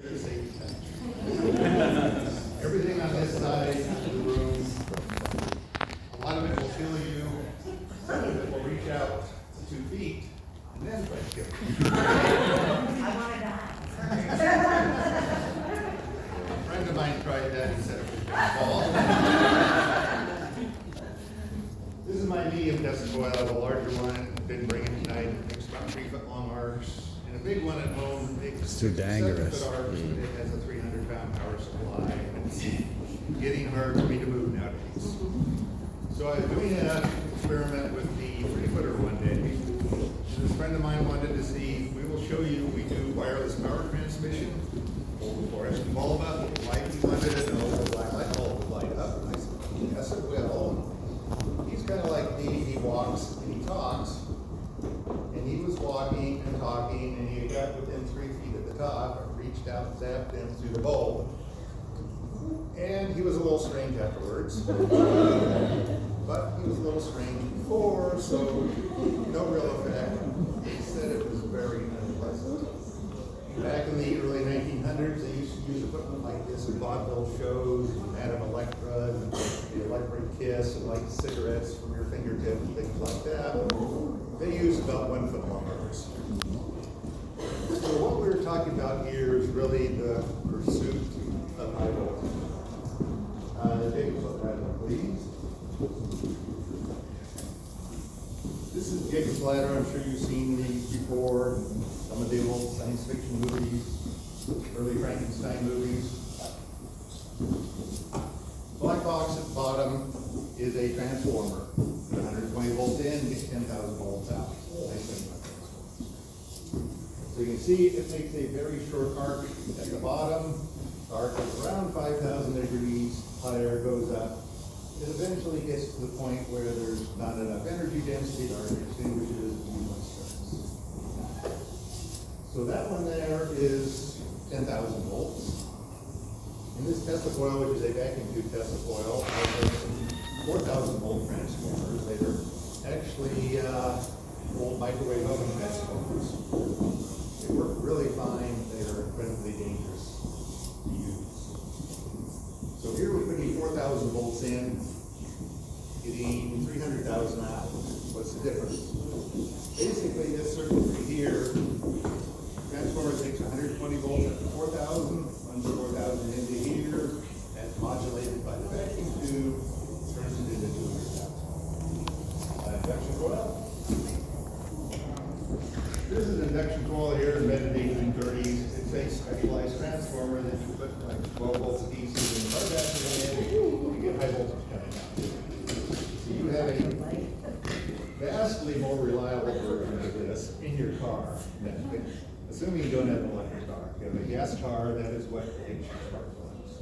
Everything on this side of the room, a lot of it will kill you, some of it will reach out 2 feet, and then try to kill you. I want to die. A friend of mine tried that instead of a ball. This is my medium testicle. I have a larger one, didn't bring it tonight. It makes about 3 foot long arcs. And a big one at home makes It's too dangerous. 7 foot arcs, but it has a 300-pound power supply. And it's getting hard for me to move nowadays. So I was doing an experiment with the 3-footer one day. This friend of mine wanted to see, we will show you, we do wireless power transmission. Hold the fluorescent bulb up, light, he wanted to know the black light bulb would light up. And I said, yes, it will. He's kind of like me, he walks and he talks. And he was walking and talking, and he got within 3 feet of the top, reached out and zapped him through the bulb. And he was a little strange afterwards. But he was a little strange before, so no real effect. He said it was very unpleasant. Back in the early 1900s, they used to use equipment like this in vaudeville shows, and Madame Electra, and the electric kiss, and light cigarettes from your fingertip, and things like that. They use about 1 foot long arcs. So what we're talking about here is really the pursuit of high voltage. Take a look at it, please. This is Jacob's Ladder. I'm sure you've seen these before. Some of the old science fiction movies, early Frankenstein movies. Black box at the bottom is a transformer. 120 volts in, gets 10,000 volts out. Nice thing about transformers. So you can see it makes a very short arc at the bottom. The arc is around 5,000 degrees. Hot air goes up. It eventually gets to the point where there's not enough energy density, the arc extinguishes, and you must start. So that one there is 10,000 volts. In this Tesla coil, which is a vacuum tube Tesla coil, are 4,000 volt transformers. They are actually old microwave oven transformers. They work really fine. They are incredibly dangerous to use. So here we're putting 4,000 volts in, getting 300,000 out. What's the difference? Basically, this circuitry here, transformer takes 120 volts up to 4,000, runs 4,000 into here, that's modulated by the vacuum tube, turns it into 200,000. Induction coil. This is an induction coil here, invented in the 1830s. It's a specialized transformer that you put like 12 volts of DC in the car battery in, you get high voltage coming out. So you have a vastly more reliable version of this in your car. Assuming you don't have an electric car. If you have a gas car, that is what makes your spark plugs.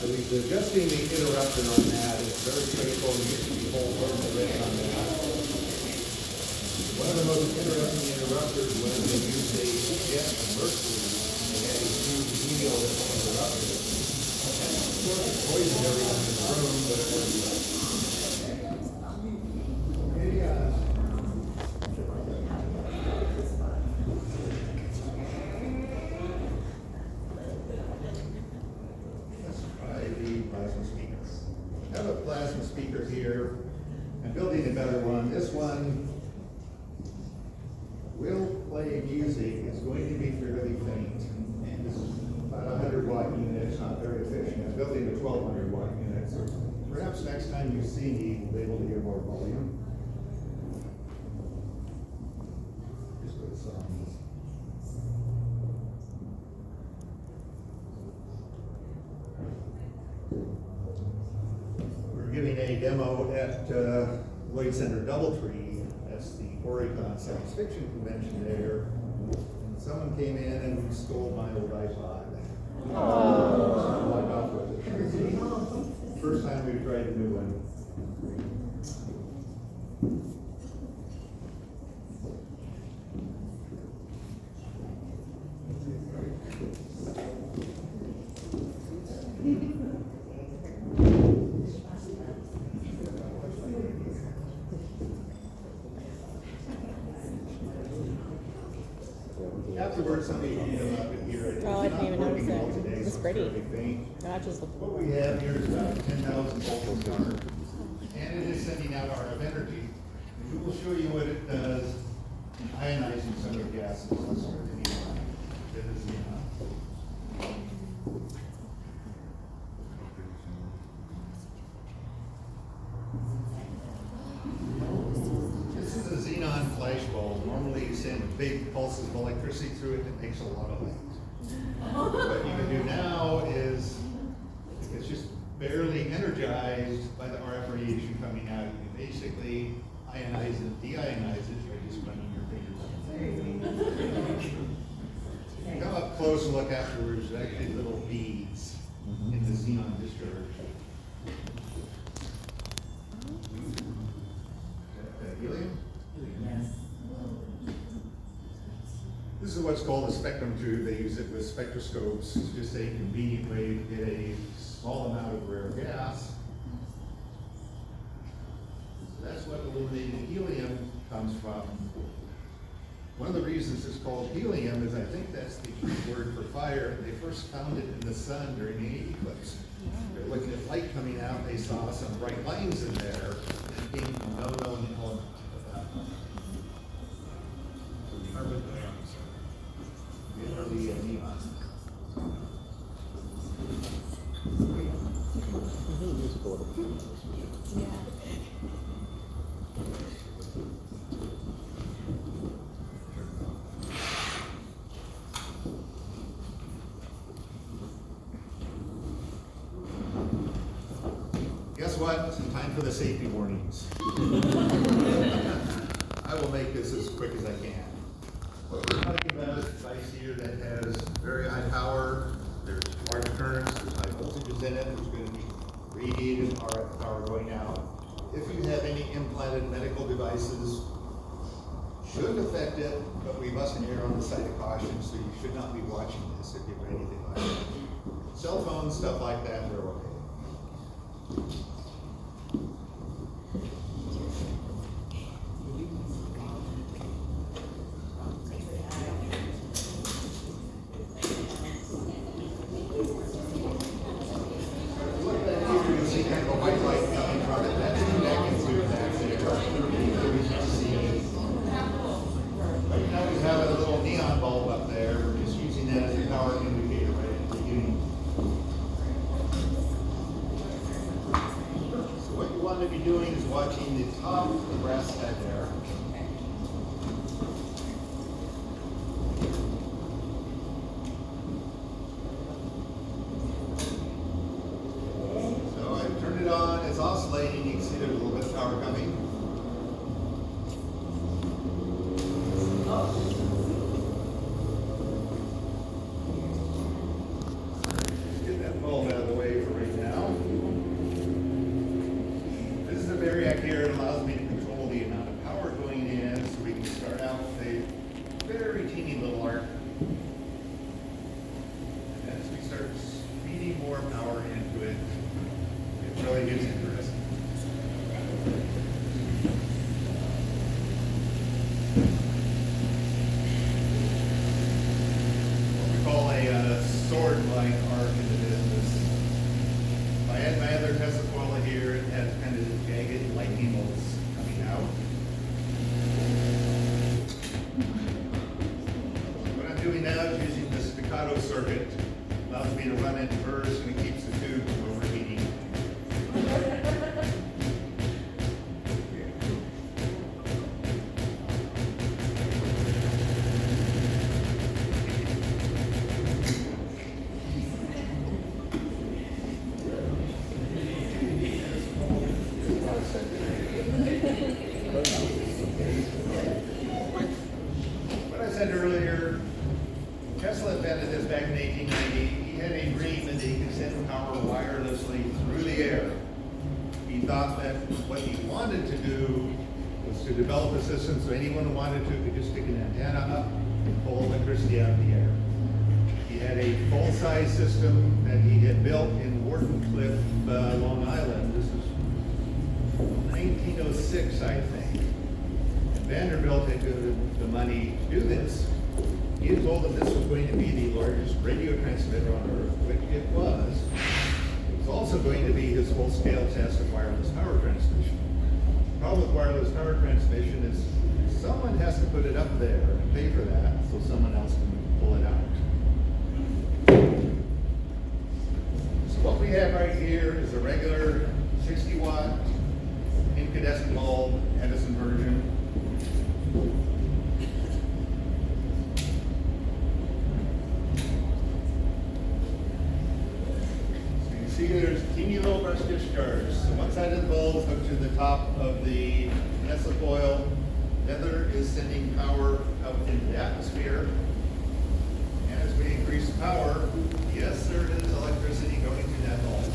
I think adjusting the interrupter on that is very critical. You get to be whole already on that. One of the most interesting interrupters was they used a jet of mercury and they had a huge needle in the interrupter. And of course, it poisoned everyone in the room, but it was speaker here. I'm building a better one. This one will play music. It's going to be fairly faint. This is about a 100-watt unit. It's not very efficient. I'm building a 1,200-watt unit. So perhaps next time you see me, you'll be able to hear more volume. Here's what it sounds. Giving a demo at Lloyd Center Doubletree. That's the Oricon Science Fiction Convention there. And someone came in and stole my old iPod. First time we've tried a new one. Afterwards, somebody came up in here. It's Oh, I didn't not even working notice well it. today, It was so pretty. fairly faint. No, I just looked. What we have here is about 10,000 volts of power, and it is sending out RF energy. And we will show you what it does in ionizing some of the gases. Let's start the neon. That is neon. This is a xenon flash bulb. Normally you send big pulses of electricity through it that makes a lot of light. What you can do now is, it's just barely energized by the RF radiation coming out. You can basically ionize it, deionize it by just running your fingers. Come up close and look afterwards, there's actually little beads in the xenon discharge. Helium? Yes. This is what's called a spectrum tube. They use it with spectroscopes. It's just a convenient way to get a small amount of rare gas. So that's what illuminated helium comes from. One of the reasons it's called helium is I think that's the word for fire. They first found it in the sun during the eclipse. They're looking at light coming out. They saw some bright lines in there. It came from no known element. Carbon dioxide. The neon. Guess what? It's time for the safety warnings. I will make this as quick as I can. What we're talking about is a device here that has very high power, there's large currents, there's high voltages in it, there's going to be radiated RF power going out. If you have any implanted medical devices, should affect it, but we must err on the side of caution, so you should not be watching this if you have anything like that. Cell phones, stuff like that, they're okay. Look back here, you can see kind of a white light coming from it. That's the vacuum tube back there. That we can see. Right now we have a little neon bulb up there. We're just using that as a power indicator right at the beginning. So what you want to be doing is watching the top of the brass head there. So I turned it on, it's oscillating, you can see there's a little bit of power coming. Let's get that bulb out of the way for right now. This is a variac here, it allows me to control the amount of power going in, so we can start out with a very teeny little arc. And as we start feeding more power into it, it really gets interesting. What we call a sword-like arc in the business. If I had my other Tesla coil here, it has kind of jagged lightning bolts coming out. What I'm doing now is using the staccato circuit. Allows me to run it first, and it keeps the tube from overheating. What I said earlier, Tesla invented this back in 1890. He had a dream that he could send power wirelessly through the air. He thought that what he wanted to do was to develop a system so anyone who wanted to could just stick an antenna up and pull electricity out of the air. He had a full-size system that he had built in Wardenclyffe, Long Island. This is 1906, I think. And Vanderbilt had given the money to do this. He had told them this was going to be the largest radio transmitter on Earth, which it was. It was also going to be his full-scale test of wireless power transmission. The problem with wireless power transmission is someone has to put it up there and pay for that so someone else can pull it out. So what we have right here is a regular 60-watt incandescent bulb Edison version. So you can see there's a teeny little brush discharge. So one side of the bulb is hooked to the top of the Tesla coil. The other is sending power out into the atmosphere. And as we increase the power, yes, there is electricity going through that bulb.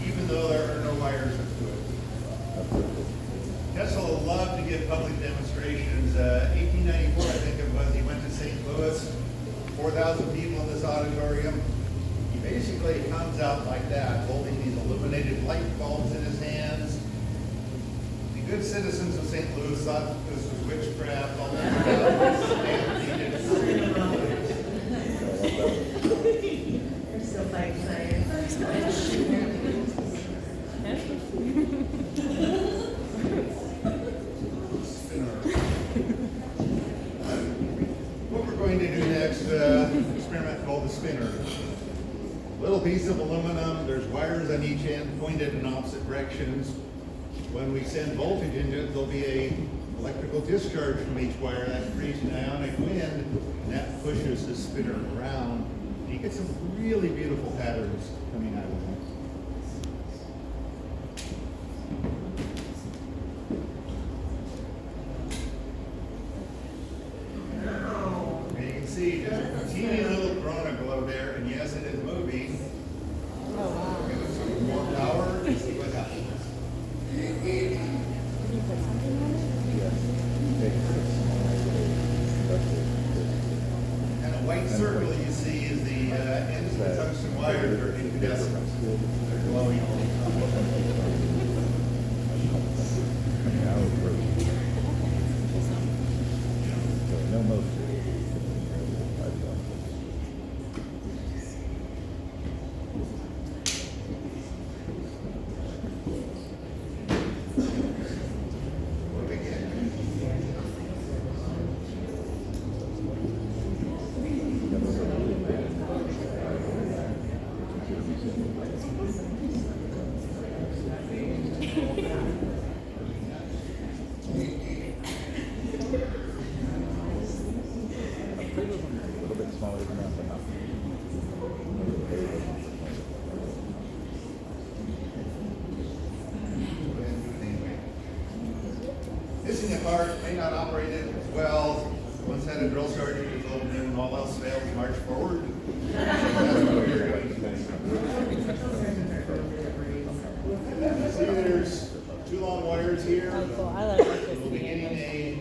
Even though there are no wires to it. Tesla loved to give public demonstrations. 1894, I think it was, he went to St. Louis, 4,000 people in this auditorium. He basically comes out like that, holding these illuminated light bulbs in his hands. The good citizens of St. Louis thought this was witchcraft, all that. They're still fighting science. What we're going to do next, experiment called the spinner. Little piece of aluminum, there's wires on each end pointed in opposite directions. When we send voltage into it, there'll be an electrical discharge from each wire that creates an ionic wind, and that pushes the spinner around. And you get some really beautiful patterns coming out of it. And you can see just a teeny little corona glow there, and yes, it is moving. Oh, wow. Give it some more power and see what happens. Did you put something on it? And a white circle you see is the ends of the tungsten wires are incandescent. They're glowing all the time. No motion. What do we get? A little bit smaller than that, but not. Missing a part may not operate it as well. One set of drill sergeant is open and all else fails, march forward. That's what you're going to do. See, there's two long wires here. Oh, cool. I love electricity. We'll be getting a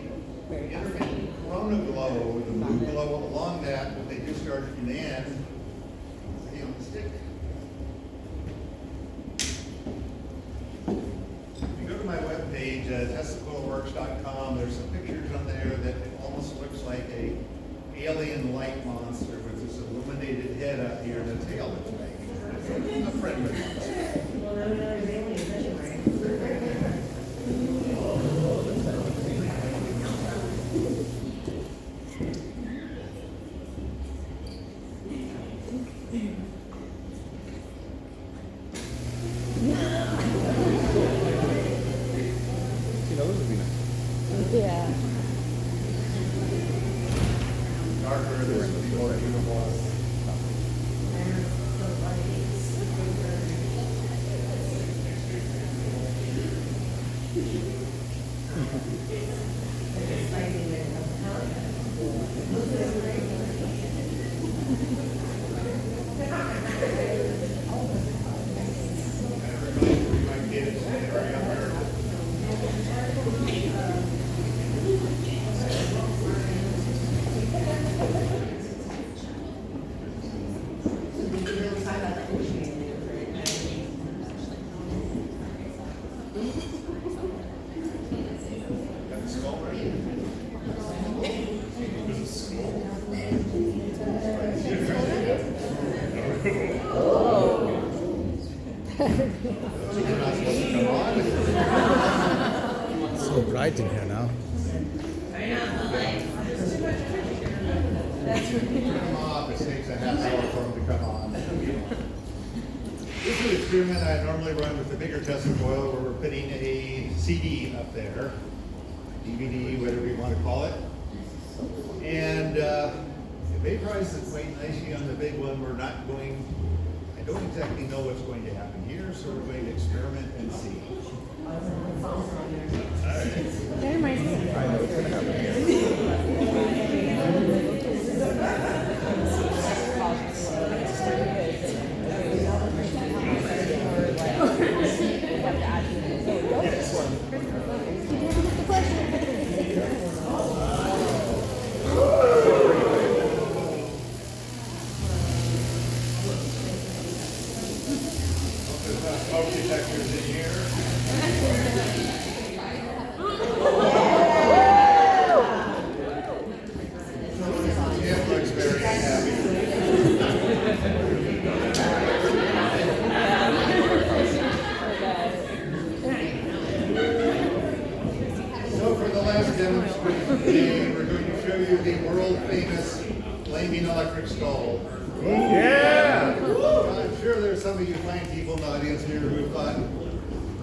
intermittent corona glow, the blue glow along that, but they discharge from the end. See on the stick. If you go to my webpage, teslacoilworks.com, there's some pictures on there that it almost looks like a alien light monster with this illuminated head up here and a tail that's making. It's a friendly monster. Well, no, there's aliens anyway. You know, those would be nice. Yeah. darker, this would be more beautiful. My kids, when they were younger. Got the skull ready? This is skull. Those are not supposed to come on. It's so bright in here now. Come off, it takes a half hour for them to come on. This is an experiment I normally run with the bigger Tesla coil where we're putting a CD up there, DVD, whatever you want to call it. And it may price it quite nicely on the big one. We're not going, I don't exactly know what's going to happen here, so we're going to experiment and see. That reminds me. I know what's gonna happen here. There's no smoke detectors in here. It looks very happy. So for the last demonstration today, we're going to show you the world famous flaming electric skull. Yeah! I'm sure there's some of you fine people in the audience here who thought,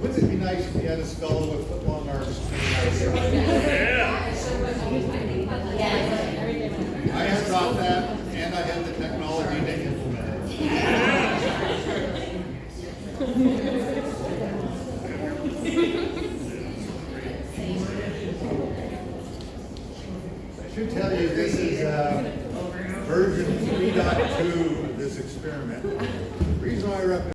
wouldn't it be nice if you had a skull with foot-long arms? I have thought that, and I have the technology to implement it. I should tell you, this is version 3.2 of this experiment. The reason why I recommend